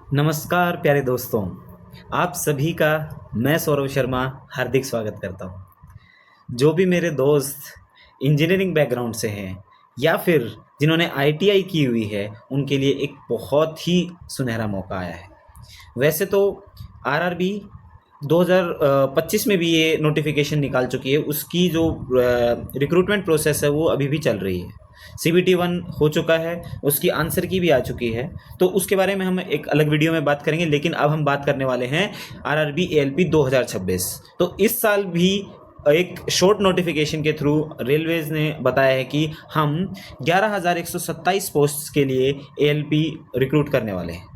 नमस्कार प्यारे दोस्तों, आप सभी का मैं सौरभ शर्मा हार्दिक स्वागत करता हूँ। जो भी मेरे दोस्त इंजीनियरिंग बैकग्राउंड से हैं या फिर जिन्होंने आईटीआई की हुई है, उनके लिए एक बहुत ही सुनहरा मौका आया है। वैसे तो आरआरबी 2025 में भी ये नोटिफिकेशन निकाल चुकी है। उसकी जो रिक्रूटमेंट प्रोसेस है वो अभी भी चल रही है। सीबीटी 1 हो चुका है, उसकी आंसर की भी आ चुकी है, तो उसके बारे में हम एक अलग वीडियो में बात करेंगे। लेकिन अब हम बात करने वाले हैं आरआरबी एएलपी 2026। तो इस साल भी एक शॉर्ट नोटिफिकेशन के थ्रू रेलवेज ने बताया है कि हम 11,127 पोस्ट्स के लिए एएलपी रिक्रूट करने वाले हैं।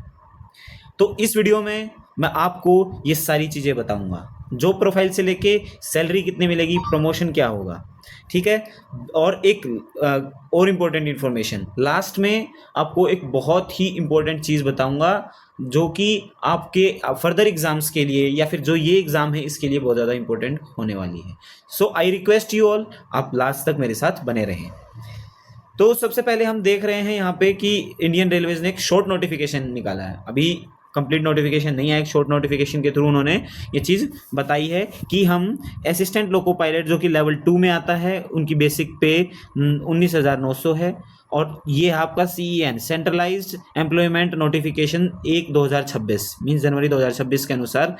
तो इस वीडियो में मैं आपको ये सारी चीज़ें बताऊंगा, जॉब प्रोफाइल से लेके सैलरी कितनी मिलेगी, प्रमोशन क्या होगा, ठीक है। और एक और इम्पोर्टेंट इन्फॉर्मेशन लास्ट में आपको एक बहुत ही इम्पोर्टेंट चीज़ बताऊंगा, जो कि आपके फर्दर एग्जाम्स के लिए या फिर जो ये एग्ज़ाम है इसके लिए बहुत ज़्यादा इंपॉर्टेंट होने वाली है। सो आई रिक्वेस्ट यू ऑल, आप लास्ट तक मेरे साथ बने रहें। तो सबसे पहले हम देख रहे हैं यहाँ पे कि इंडियन रेलवेज ने एक शॉर्ट नोटिफिकेशन निकाला है। अभी कंप्लीट नोटिफिकेशन नहीं है, एक शॉर्ट नोटिफिकेशन के थ्रू उन्होंने ये चीज़ बताई है कि हम असिस्टेंट लोको पायलट जो कि लेवल 2 में आता है, उनकी बेसिक पे 19,900 है। और ये आपका CEN centralized employment notification 1/2026 means जनवरी 2026 के अनुसार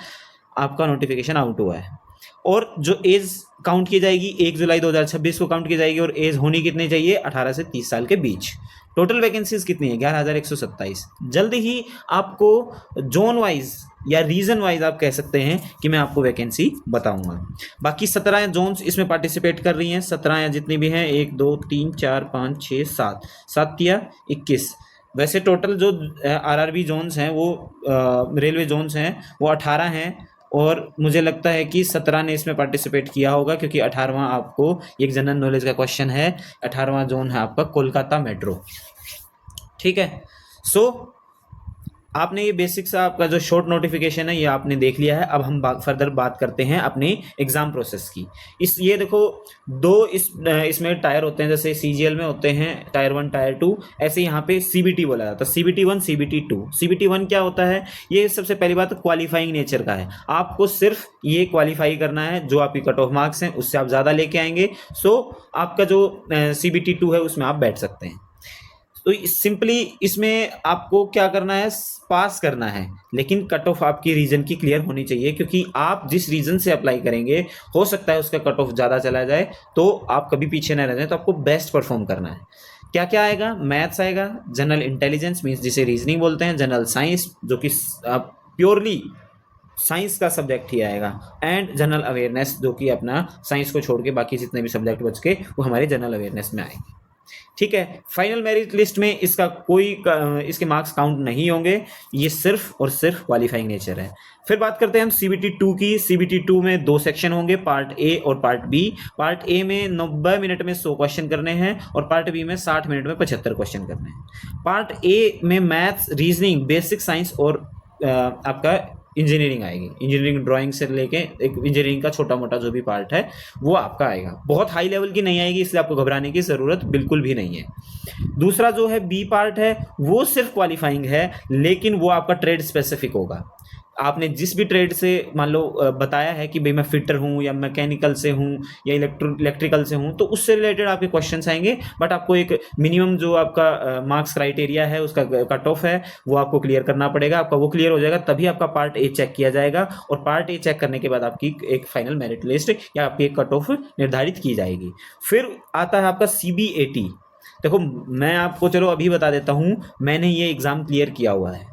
आपका नोटिफिकेशन आउट हुआ है। और जो एज काउंट की जाएगी 1 जुलाई 2026 को काउंट की जाएगी, और एज होनी कितनी चाहिए, 18 से 30 साल के बीच। टोटल वैकेंसीज कितनी है, 11,127। जल्दी ही आपको जोन वाइज या रीजन वाइज आप कह सकते हैं कि मैं आपको वैकेंसी बताऊंगा। बाकी 17 जोन्स इसमें पार्टिसिपेट कर रही हैं, 17 या जितनी भी हैं, 1 2 3 4 5 6 7 7 या 21। वैसे टोटल जो आरआरबी जोन्स हैं वो रेलवे जोन्स हैं वो 18 हैं, और मुझे लगता है कि 17 ने इसमें पार्टिसिपेट किया होगा, क्योंकि 18वां आपको एक जनरल नॉलेज का क्वेश्चन है। 18वां जोन है आपका कोलकाता मेट्रो, ठीक है। सो आपने ये बेसिक सा आपका जो शॉर्ट नोटिफिकेशन है ये आपने देख लिया है। अब हम फर्दर बात करते हैं अपनी एग्जाम प्रोसेस की। ये देखो, दो इसमें टायर होते हैं, जैसे सीजीएल में होते हैं टायर 1 टायर 2, ऐसे यहाँ पे सीबीटी बोला जाता है, सीबीटी 1 सीबीटी 2। सीबीटी 1 क्या होता है, ये सबसे पहली बात क्वालिफाइंग नेचर का है। आपको सिर्फ ये क्वालिफाई करना है, जो आपकी कट ऑफ मार्क्स हैं उससे आप ज़्यादा लेके आएंगे, सो आपका जो सीबीटी 2 है उसमें आप बैठ सकते हैं। तो सिंपली इसमें आपको क्या करना है, पास करना है, लेकिन कट ऑफ आपकी रीजन की क्लियर होनी चाहिए, क्योंकि आप जिस रीजन से अप्लाई करेंगे हो सकता है उसका कट ऑफ ज़्यादा चला जाए, तो आप कभी पीछे न रह जाए। तो आपको बेस्ट परफॉर्म करना है। क्या क्या आएगा, मैथ्स आएगा, जनरल इंटेलिजेंस मीन्स जिसे रीजनिंग बोलते हैं, जनरल साइंस जो कि प्योरली साइंस का सब्जेक्ट ही आएगा, एंड जनरल अवेयरनेस जो कि अपना साइंस को छोड़ के बाकी जितने भी सब्जेक्ट बच के वो हमारे जनरल अवेयरनेस में आएंगे, ठीक है। फाइनल मेरिट लिस्ट में इसका इसके मार्क्स काउंट नहीं होंगे, ये सिर्फ और सिर्फ क्वालिफाइंग नेचर है। फिर बात करते हैं हम सीबीटी 2 की। सीबीटी 2 में 2 सेक्शन होंगे, पार्ट ए और पार्ट बी। पार्ट ए में 90 मिनट में 100 क्वेश्चन करने हैं, और पार्ट बी में 60 मिनट में 75 क्वेश्चन करने हैं। पार्ट ए में मैथ्स, रीजनिंग, बेसिक साइंस और आपका इंजीनियरिंग आएगी। इंजीनियरिंग ड्राइंग से लेके एक इंजीनियरिंग का छोटा मोटा जो भी पार्ट है वो आपका आएगा। बहुत हाई लेवल की नहीं आएगी, इसलिए आपको घबराने की ज़रूरत बिल्कुल भी नहीं है। दूसरा जो है बी पार्ट है, वो सिर्फ क्वालिफाइंग है, लेकिन वो आपका ट्रेड स्पेसिफिक होगा। आपने जिस भी ट्रेड से मान लो बताया है कि भाई मैं फिटर हूँ या मैकेनिकल से हूँ या इलेक्ट्रिकल से हूँ, तो उससे रिलेटेड आपके क्वेश्चंस आएंगे। बट आपको एक मिनिमम जो आपका मार्क्स क्राइटेरिया है, उसका कट ऑफ है, वो आपको क्लियर करना पड़ेगा। आपका वो क्लियर हो जाएगा तभी आपका पार्ट ए चेक किया जाएगा, और पार्ट ए चेक करने के बाद आपकी एक फाइनल मेरिट लिस्ट या आपकी एक कट ऑफ निर्धारित की जाएगी। फिर आता है आपका CBAT। देखो, मैं आपको चलो अभी बता देता हूँ, मैंने ये एग्ज़ाम क्लियर किया हुआ है।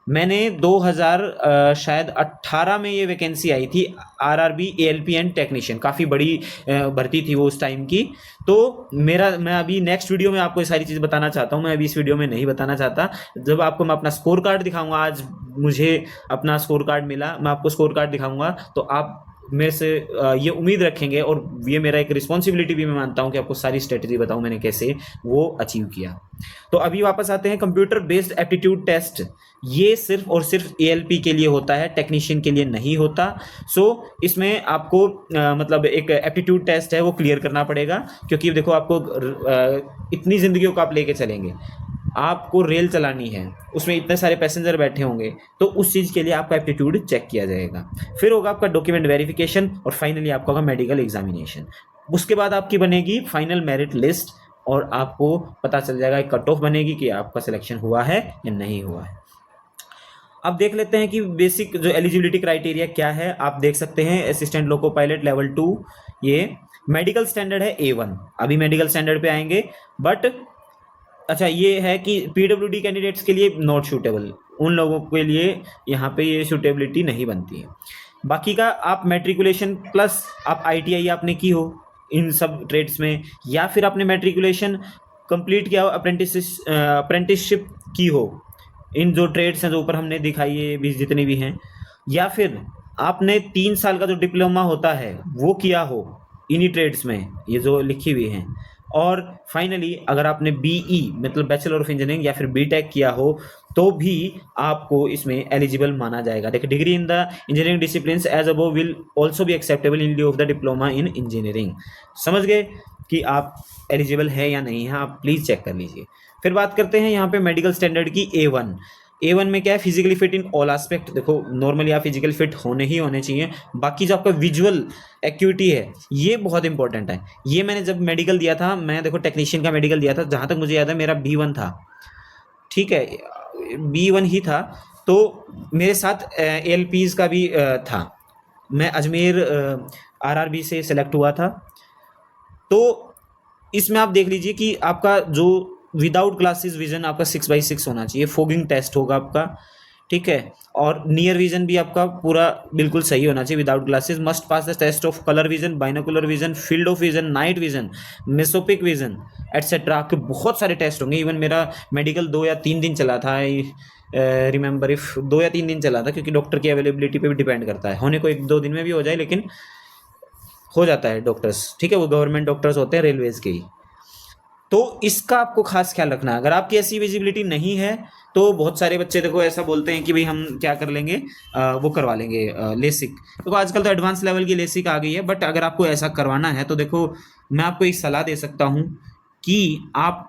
मैंने 2000 शायद 18 में ये वैकेंसी आई थी, आरआरबी एएलपी एंड टेक्नीशियन, काफ़ी बड़ी भर्ती थी वो उस टाइम की। तो मैं अभी नेक्स्ट वीडियो में आपको ये सारी चीज़ बताना चाहता हूँ, मैं अभी इस वीडियो में नहीं बताना चाहता। जब आपको मैं अपना स्कोर कार्ड दिखाऊंगा, आज मुझे अपना स्कोर कार्ड मिला, मैं आपको स्कोर कार्ड दिखाऊंगा, तो आप मेरे से ये उम्मीद रखेंगे, और ये मेरा एक रिस्पॉन्सिबिलिटी भी मैं मानता हूँ कि आपको सारी स्ट्रेटजी बताऊँ मैंने कैसे वो अचीव किया। तो अभी वापस आते हैं, कंप्यूटर बेस्ड एप्टीट्यूड टेस्ट, ये सिर्फ और सिर्फ एएलपी के लिए होता है, टेक्नीशियन के लिए नहीं होता। सो इसमें आपको मतलब एक एप्टीट्यूड टेस्ट है वो क्लियर करना पड़ेगा, क्योंकि देखो आपको इतनी ज़िंदगियों को आप लेके चलेंगे, आपको रेल चलानी है, उसमें इतने सारे पैसेंजर बैठे होंगे, तो उस चीज़ के लिए आपका एप्टीट्यूड चेक किया जाएगा। फिर होगा आपका डॉक्यूमेंट वेरिफिकेशन और फाइनली आपका होगा मेडिकल एग्जामिनेशन। उसके बाद आपकी बनेगी फाइनल मेरिट लिस्ट और आपको पता चल जाएगा, एक कट ऑफ बनेगी कि आपका सिलेक्शन हुआ है या नहीं हुआ है। अब देख लेते हैं कि बेसिक जो एलिजिबिलिटी क्राइटेरिया क्या है। आप देख सकते हैं असिस्टेंट लोको पायलट लेवल 2, ये मेडिकल स्टैंडर्ड है A1, अभी मेडिकल स्टैंडर्ड पे आएंगे। बट अच्छा ये है कि पीडब्ल्यूडी कैंडिडेट्स के लिए नॉट सूटेबल, उन लोगों के लिए यहाँ पे ये सूटेबिलिटी नहीं बनती है। बाकी का आप मैट्रिकुलेशन प्लस आप ITI आपने की हो इन सब ट्रेड्स में, या फिर आपने मैट्रिकुलेशन कंप्लीट किया हो, अप्रेंटिसशिप की हो इन जो ट्रेड्स हैं जो ऊपर हमने दिखाई है भी जितने भी हैं, या फिर आपने 3 साल का जो डिप्लोमा होता है वो किया हो इन्हीं ट्रेड्स में, ये जो लिखी हुई हैं। और फाइनली अगर आपने BE मतलब बैचलर ऑफ इंजीनियरिंग या फिर BTech किया हो तो भी आपको इसमें एलिजिबल माना जाएगा। देखिए, degree in the engineering disciplines as above will also be acceptable in lieu of the diploma in engineering. समझ गए कि आप एलिजिबल है या नहीं है, आप प्लीज़ चेक कर लीजिए। फिर बात करते हैं यहाँ पे मेडिकल स्टैंडर्ड की A1 में क्या है, physically fit in all aspect. देखो नॉर्मली आप फिजिकल फिट होने ही होने चाहिए, बाकी जो आपका विजुअल एक्यूटी है ये बहुत इंपॉर्टेंट है। ये मैंने जब मेडिकल दिया था, मैं देखो टेक्नीशियन का मेडिकल दिया था, जहाँ तक मुझे याद है मेरा B1 था, ठीक है B1 ही था। तो मेरे साथ ALPs का भी था, मैं अजमेर RRB से सेलेक्ट हुआ था। तो इसमें आप देख लीजिए कि आपका जो विदाउट ग्लासेस विजन आपका 6/6 होना चाहिए, फोगिंग टेस्ट होगा आपका, ठीक है। और नियर विजन भी आपका पूरा बिल्कुल सही होना चाहिए without glasses. Must pass the test of colour vision, binocular vision, field of vision, night vision, mesopic vision etcetera. आपके बहुत सारे टेस्ट होंगे। इवन मेरा मेडिकल 2 या 3 दिन चला था, रिमेंबर इफ 2 या 3 दिन चला था, क्योंकि डॉक्टर की अवेलेबिलिटी पे भी डिपेंड करता है। होने को 1-2 दिन में भी हो जाए, लेकिन हो जाता है डॉक्टर्स, ठीक है, वो गवर्नमेंट डॉक्टर्स होते हैं रेलवेज के ही। तो इसका आपको खास ख्याल रखना है। अगर आपकी ऐसी विजिबिलिटी नहीं है तो बहुत सारे बच्चे देखो ऐसा बोलते हैं कि भाई हम क्या कर लेंगे, वो करवा लेंगे लेसिक। देखो आजकल तो एडवांस लेवल की लेसिक आ गई है, बट अगर आपको ऐसा करवाना है तो देखो मैं आपको एक सलाह दे सकता हूँ कि आप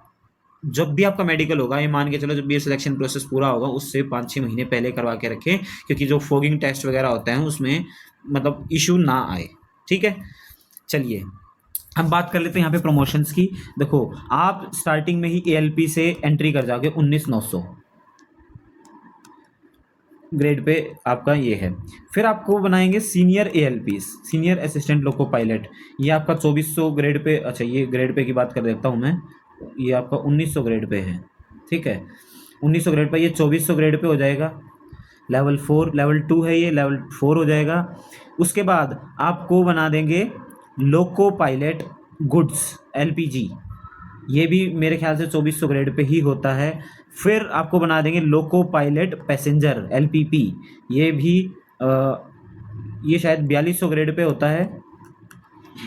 जब भी आपका मेडिकल होगा, ये मान के चलो जब भी सिलेक्शन प्रोसेस पूरा होगा उससे 5-6 महीने पहले करवा के रखें, क्योंकि जो फोगिंग टेस्ट वगैरह होते हैं उसमें मतलब इशू ना आए, ठीक है। चलिए हम बात कर लेते हैं यहाँ पे प्रमोशंस की। देखो आप स्टार्टिंग में ही ALP से एंट्री कर जाओगे 19,900 ग्रेड पे आपका ये है। फिर आपको बनाएंगे senior ALPs, senior assistant loco pilot, ये आपका 2400 ग्रेड पे। अच्छा ये ग्रेड पे की बात कर देता हूँ मैं, ये आपका 1900 ग्रेड पे है, ठीक है 1900 ग्रेड पे, ये 2400 ग्रेड पे हो जाएगा। लेवल 4 लेवल 2 है, ये लेवल 4 हो जाएगा। उसके बाद आपको बना देंगे लोको पायलट गुड्स LPG, ये भी मेरे ख्याल से 2400 ग्रेड पे ही होता है। फिर आपको बना देंगे लोको पायलट पैसेंजर LPP, ये भी ये शायद 4200 ग्रेड पे होता है।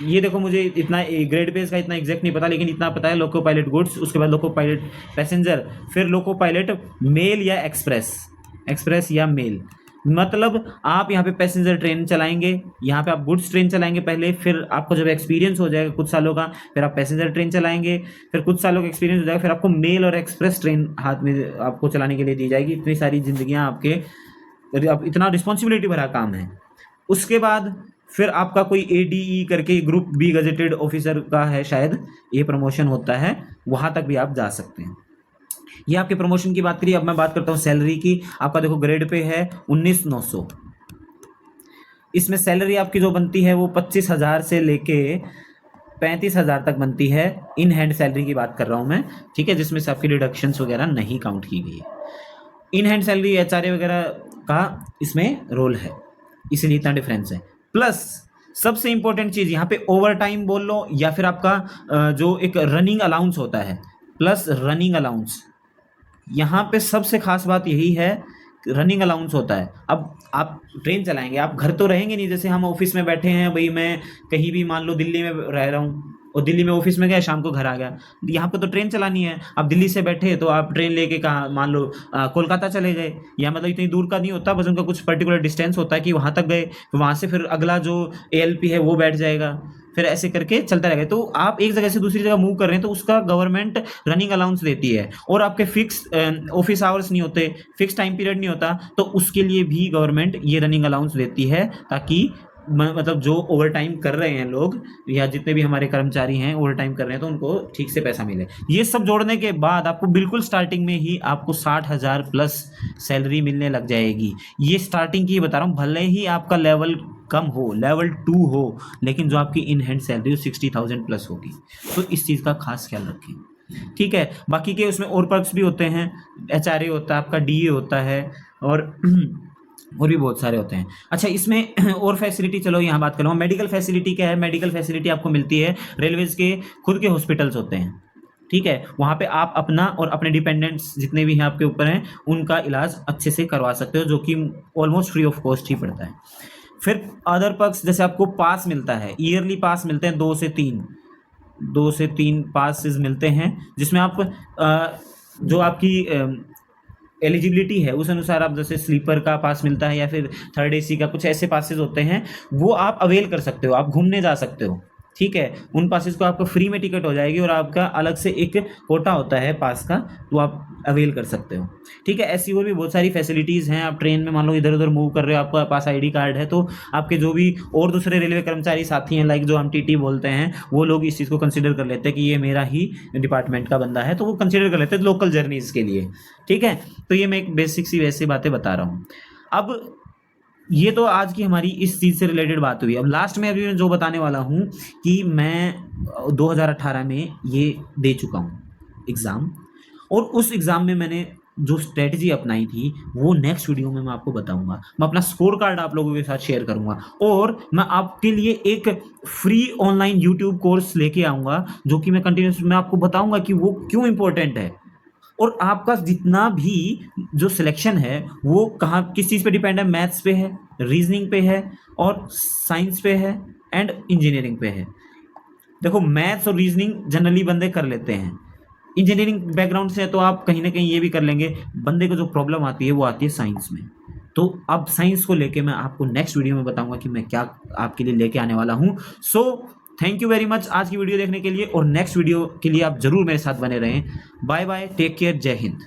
ये देखो मुझे इतना ग्रेड पे इसका इतना एग्जैक्ट नहीं पता, लेकिन इतना पता है लोको पायलट गुड्स, उसके बाद लोको पायलट पैसेंजर, फिर लोको पायलट मेल या एक्सप्रेस या मेल। मतलब आप यहाँ पे पैसेंजर ट्रेन चलाएंगे, यहाँ पे आप गुड्स ट्रेन चलाएंगे पहले, फिर आपको जब एक्सपीरियंस हो जाएगा कुछ सालों का, फिर आप पैसेंजर ट्रेन चलाएंगे, फिर कुछ सालों का एक्सपीरियंस हो जाएगा, फिर आपको मेल और एक्सप्रेस ट्रेन हाथ में आपको चलाने के लिए दी जाएगी। इतनी सारी जिंदगियाँ आपके, अब इतना रिस्पॉन्सिबिलिटी भरा काम है। उसके बाद फिर आपका कोई ADE करके ग्रुप B गजेटेड ऑफिसर का है शायद, ये प्रमोशन होता है, वहाँ तक भी आप जा सकते हैं। ये आपके प्रमोशन की बात करिए। अब मैं बात करता हूँ सैलरी की। आपका देखो ग्रेड पे है 19,900, इसमें सैलरी आपकी जो बनती है वो 25,000 से लेके 35,000 तक बनती है। इन हैंड सैलरी की बात कर रहा हूँ मैं, ठीक है, जिसमें से आपकी डिडक्शंस वगैरह नहीं काउंट की गई है। इन हैंड सैलरी HRA वगैरह का इसमें रोल है, इसीलिए इतना डिफरेंस है। प्लस सबसे इंपॉर्टेंट चीज़ यहाँ पे ओवर टाइम बोल लो या फिर आपका जो एक रनिंग अलाउंस होता है, प्लस रनिंग अलाउंस, यहाँ पे सबसे खास बात यही है, रनिंग अलाउंस होता है। अब आप ट्रेन चलाएंगे, आप घर तो रहेंगे नहीं, जैसे हम ऑफिस में बैठे हैं, भाई मैं कहीं भी मान लो दिल्ली में रह रहा हूँ और दिल्ली में ऑफिस में गया, शाम को घर आ गया, यहाँ पे तो ट्रेन चलानी है। आप दिल्ली से बैठे तो आप ट्रेन लेके कहाँ, मान लो कोलकाता चले गए, या मतलब इतनी दूर का नहीं होता, बस उनका कुछ पर्टिकुलर डिस्टेंस होता है कि वहाँ तक गए, तो वहाँ से फिर अगला जो ALP है वो बैठ जाएगा, फिर ऐसे करके चलता रहेगा। तो आप एक जगह से दूसरी जगह मूव कर रहे हैं तो उसका गवर्नमेंट रनिंग अलाउंस देती है, और आपके फिक्स ऑफिस आवर्स नहीं होते, फिक्स टाइम पीरियड नहीं होता, तो उसके लिए भी गवर्नमेंट ये रनिंग अलाउंस देती है, ताकि मतलब जो ओवर टाइम कर रहे हैं लोग या जितने भी हमारे कर्मचारी हैं ओवर टाइम कर रहे हैं तो उनको ठीक से पैसा मिले। ये सब जोड़ने के बाद आपको बिल्कुल स्टार्टिंग में ही आपको 60,000 प्लस सैलरी मिलने लग जाएगी। ये स्टार्टिंग की बता रहा हूँ, भले ही आपका लेवल कम हो, लेवल 2 हो, लेकिन जो आपकी इन हैंड सैलरी हो 60,000 प्लस होगी। तो इस चीज़ का खास ख्याल रखें, ठीक है। बाकी के उसमें और पर्क्स भी होते हैं, HRA होता है आपका, DA होता है, और भी बहुत सारे होते हैं। अच्छा, इसमें और फैसिलिटी, चलो यहाँ बात करूँ। मेडिकल फैसिलिटी क्या है? मेडिकल फैसिलिटी आपको मिलती है, रेलवेज के खुद के हॉस्पिटल्स होते हैं, ठीक है। वहाँ पे आप अपना और अपने डिपेंडेंट्स जितने भी हैं आपके ऊपर हैं उनका इलाज अच्छे से करवा सकते हो, जो कि ऑलमोस्ट फ्री ऑफ कॉस्ट ही पड़ता है। फिर अदर पर्क्स, जैसे आपको पास मिलता है, ईयरली पास मिलते हैं, 2 से 3 पासेस मिलते हैं, जिसमें आप जो आपकी एलिजिबिलिटी है उस अनुसार आप, जैसे स्लीपर का पास मिलता है या फिर थर्ड AC का, कुछ ऐसे पासेस होते हैं, वो आप अवेल कर सकते हो, आप घूमने जा सकते हो, ठीक है। उन पासेस को आपको फ्री में टिकट हो जाएगी, और आपका अलग से एक कोटा होता है पास का, तो आप अवेल कर सकते हो, ठीक है। ऐसी और भी बहुत सारी फैसिलिटीज़ हैं। आप ट्रेन में मान लो इधर उधर मूव कर रहे हो, आपका पास ID कार्ड है, तो आपके जो भी और दूसरे रेलवे कर्मचारी साथी हैं, लाइक जो हम TT बोलते हैं, वो लोग इस चीज़ को कंसिडर कर लेते हैं कि ये मेरा ही डिपार्टमेंट का बंदा है, तो वो कंसिडर कर लेते हैं लोकल जर्नीज़ के लिए, ठीक है। तो ये मैं एक बेसिक सी वैसी बातें बता रहा हूँ। अब ये तो आज की हमारी इस चीज़ से रिलेटेड बात हुई। अब लास्ट में अभी मैं जो बताने वाला हूँ कि मैं 2018 में ये दे चुका हूँ एग्ज़ाम, और उस एग्ज़ाम में मैंने जो स्ट्रेटजी अपनाई थी वो नेक्स्ट वीडियो में मैं आपको बताऊंगा। मैं अपना स्कोर कार्ड आप लोगों के साथ शेयर करूंगा, और मैं आपके लिए एक फ्री ऑनलाइन यूट्यूब कोर्स लेके आऊँगा, जो कि मैं आपको बताऊँगा कि वो क्यों इम्पोर्टेंट है, और आपका जितना भी जो सिलेक्शन है वो कहाँ किस चीज़ पे डिपेंड है, मैथ्स पे है, रीजनिंग पे है, और साइंस पे है, एंड इंजीनियरिंग पे है। देखो, मैथ्स और रीजनिंग जनरली बंदे कर लेते हैं, इंजीनियरिंग बैकग्राउंड से है तो आप कहीं ना कहीं ये भी कर लेंगे। बंदे को जो प्रॉब्लम आती है वो आती है साइंस में। तो अब साइंस को लेके मैं आपको नेक्स्ट वीडियो में बताऊंगा कि मैं क्या आपके लिए लेके आने वाला हूँ। So thank you very much आज की वीडियो देखने के लिए, और नेक्स्ट वीडियो के लिए आप जरूर मेरे साथ बने रहें। बाय बाय, टेक केयर, जय हिंद।